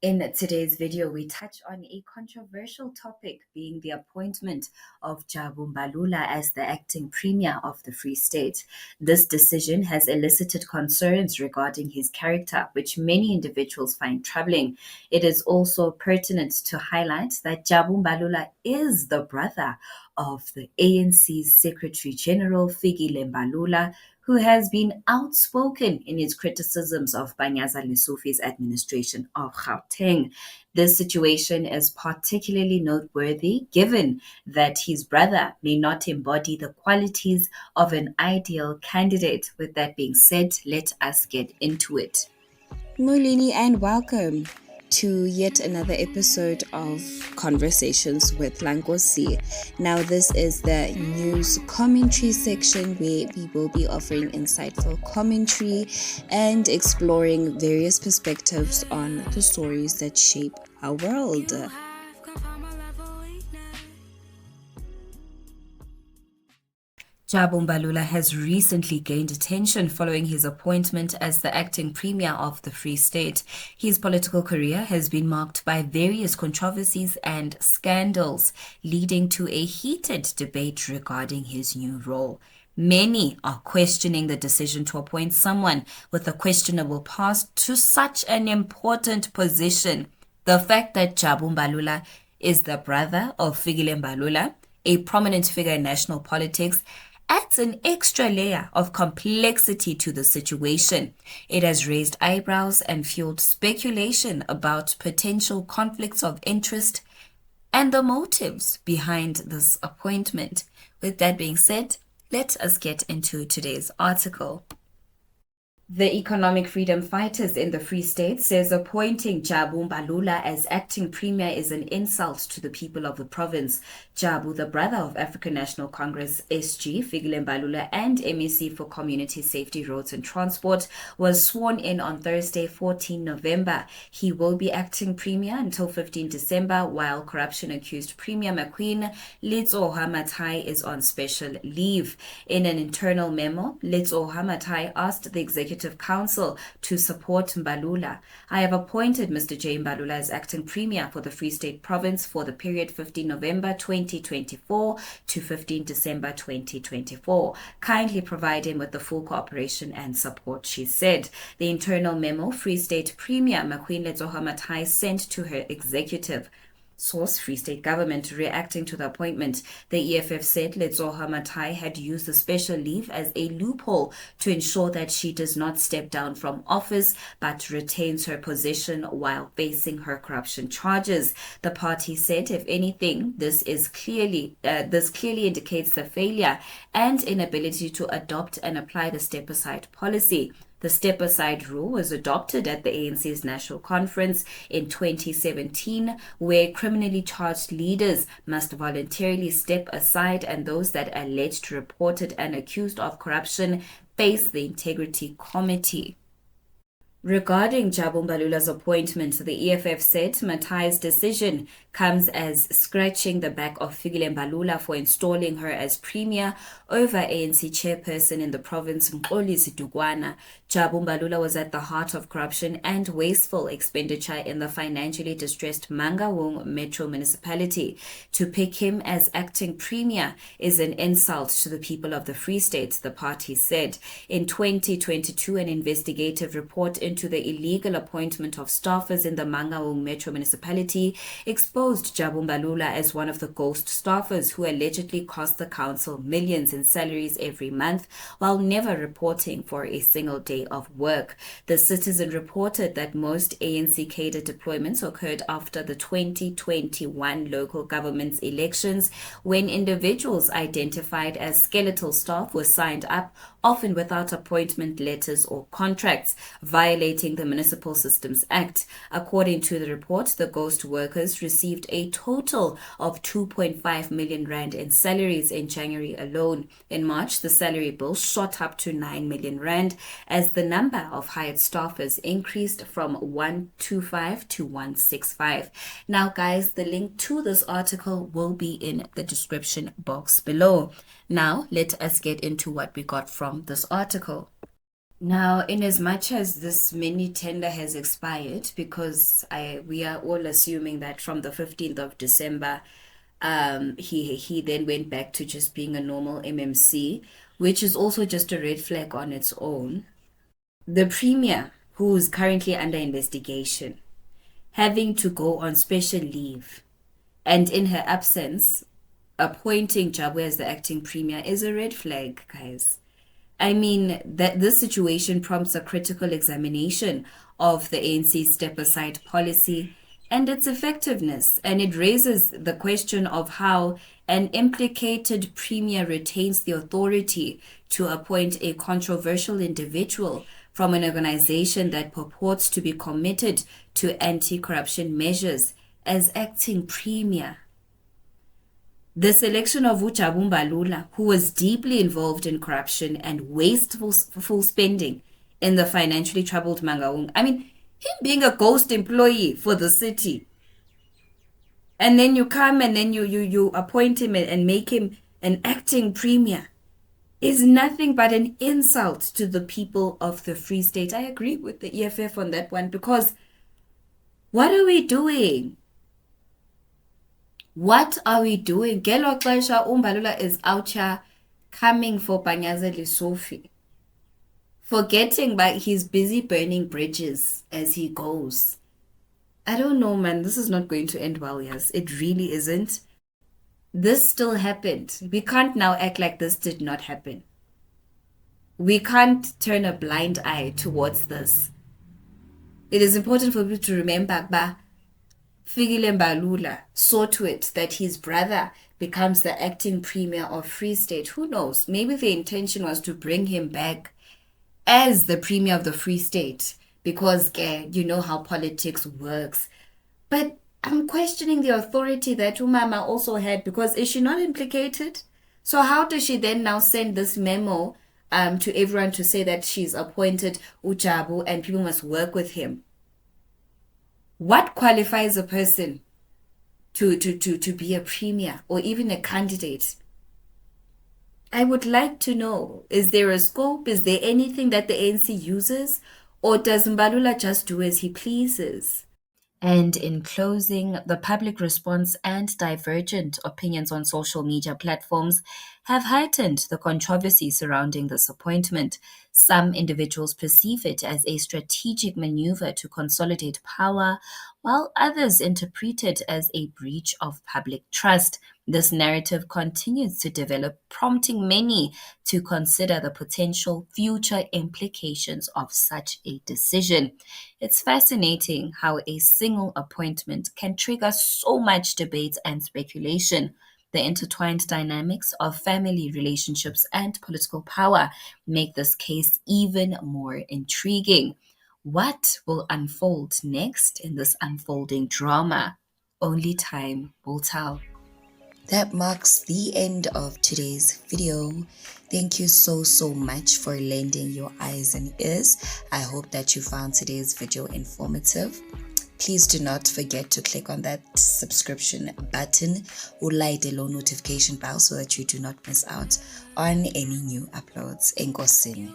In today's video, we touch on a controversial topic being the appointment of Jabu Mbalula as the acting premier of the Free State. This decision has elicited concerns regarding his character, which many individuals find troubling. It is also pertinent to highlight that Jabu Mbalula is the brother of the ANC's Secretary General Fikile Mbalula, who has been outspoken in his criticisms of Panyaza Lesufi's administration of Gauteng. This situation is particularly noteworthy given that his brother may not embody the qualities of an ideal candidate. With that being said, let us get into it. Molini, and welcome to yet another episode of Conversations with Nkosi. Now, this is the news commentary section where we will be offering insightful commentary and exploring various perspectives on the stories that shape our world. Jabu Mbalula has recently gained attention following his appointment as the acting premier of the Free State. His political career has been marked by various controversies and scandals, leading to a heated debate regarding his new role. Many are questioning the decision to appoint someone with a questionable past to such an important position. The fact that Jabu Mbalula is the brother of Fikile Mbalula, a prominent figure in national politics, adds an extra layer of complexity to the situation. It has raised eyebrows and fueled speculation about potential conflicts of interest and the motives behind this appointment. With that being said, let us get into today's article. The Economic Freedom Fighters in the Free State says appointing Jabu Mbalula as acting premier is an insult to the people of the province. Jabu, the brother of African National Congress SG, Fikile Mbalula, and MEC for Community Safety, Roads and Transport, was sworn in on Thursday, 14 November. He will be acting premier until 15 December, while corruption-accused Premier McQueen Letsoha Mathai is on special leave. In an internal memo, Letsoha Mathai asked the Executive Council to support Mbalula. I have appointed Mr. J. Mbalula as acting premier for the Free State Province for the period 15 November 2024 to 15 December 2024. Kindly provide him with the full cooperation and support, she said. The internal memo Free State Premier McQueen Letsoha Mathai sent to her executive source, Free State Government, reacting to the appointment. The EFF said Letsoha Mathai had used the special leave as a loophole to ensure that she does not step down from office but retains her position while facing her corruption charges. The party said, if anything, this clearly indicates the failure and inability to adopt and apply the step-aside policy. The step-aside rule was adopted at the ANC's National Conference in 2017, where criminally charged leaders must voluntarily step aside and those that are alleged, reported, and accused of corruption face the Integrity Committee. Regarding Jabu Mbalula's appointment, the EFF said Mathai's decision comes as scratching the back of Fikile Mbalula for installing her as premier over ANC chairperson in the province, Nkosi. Jabu Mbalula was at the heart of corruption and wasteful expenditure in the financially distressed Mangaung Metro Municipality. To pick him as acting premier is an insult to the people of the Free State, the party said. In 2022, an investigative report into the illegal appointment of staffers in the Mangaung Metro Municipality exposed Jabu Mbalula as one of the ghost staffers who allegedly cost the council millions in salaries every month while never reporting for a single day of work. The Citizen reported that most ANC cadre deployments occurred after the 2021 local government's elections, when individuals identified as skeletal staff were signed up, often without appointment letters or contracts, violating the Municipal Systems Act. According to the report, the ghost workers received a total of 2.5 million rand in salaries in January alone. In March, the salary bill shot up to 9 million rand as the number of hired staffers increased from 125 to 165. Now, guys, the link to this article will be in the description box below. Now, let us get into what we got from this article. Now, in as much as this mini tender has expired, because we are all assuming that from the 15th of December, he then went back to just being a normal MMC, which is also just a red flag on its own. The premier, who is currently under investigation, having to go on special leave, and in her absence, appointing Jabu as the acting premier is a red flag, guys. I mean, that this situation prompts a critical examination of the ANC's step aside policy and its effectiveness, and it raises the question of how an implicated premier retains the authority to appoint a controversial individual from an organization that purports to be committed to anti corruption measures as acting premier. The selection of Jabu Mbalula, who was deeply involved in corruption and wasteful spending in the financially troubled Mangaung. I mean, him being a ghost employee for the city. And then you come and then you appoint him and make him an acting premier is nothing but an insult to the people of the Free State. I agree with the EFF on that one, because what are we doing? What are we doing? Gelo xesha uMbalula is out here coming for Banyazeli Sophie. Forgetting that he's busy burning bridges as he goes. I don't know, man. This is not going to end well, yes. It really isn't. This still happened. We can't now act like this did not happen. We can't turn a blind eye towards this. It is important for people to remember that Fikile Mbalula saw to it that his brother becomes the acting premier of Free State. Who knows? Maybe the intention was to bring him back as the premier of the Free State, because you know how politics works. But I'm questioning the authority that Umama also had, because is she not implicated? So how does she then now send this memo to everyone to say that she's appointed Jabu and people must work with him? What qualifies a person to be a premier or even a candidate? I would like to know, is there a scope? Is there anything that the ANC uses? Or does Mbalula just do as he pleases? And in closing, the public response and divergent opinions on social media platforms have heightened the controversy surrounding this appointment. Some individuals perceive it as a strategic maneuver to consolidate power, while others interpret it as a breach of public trust. This narrative continues to develop, prompting many to consider the potential future implications of such a decision. It's fascinating how a single appointment can trigger so much debate and speculation. The intertwined dynamics of family relationships and political power make this case even more intriguing. What will unfold next in this unfolding drama? Only time will tell. That marks the end of today's video. Thank you so much for lending your eyes and ears. I hope that you found today's video informative. Please do not forget to click on that subscription button or light the notification bell so that you do not miss out on any new uploads. Nkosi.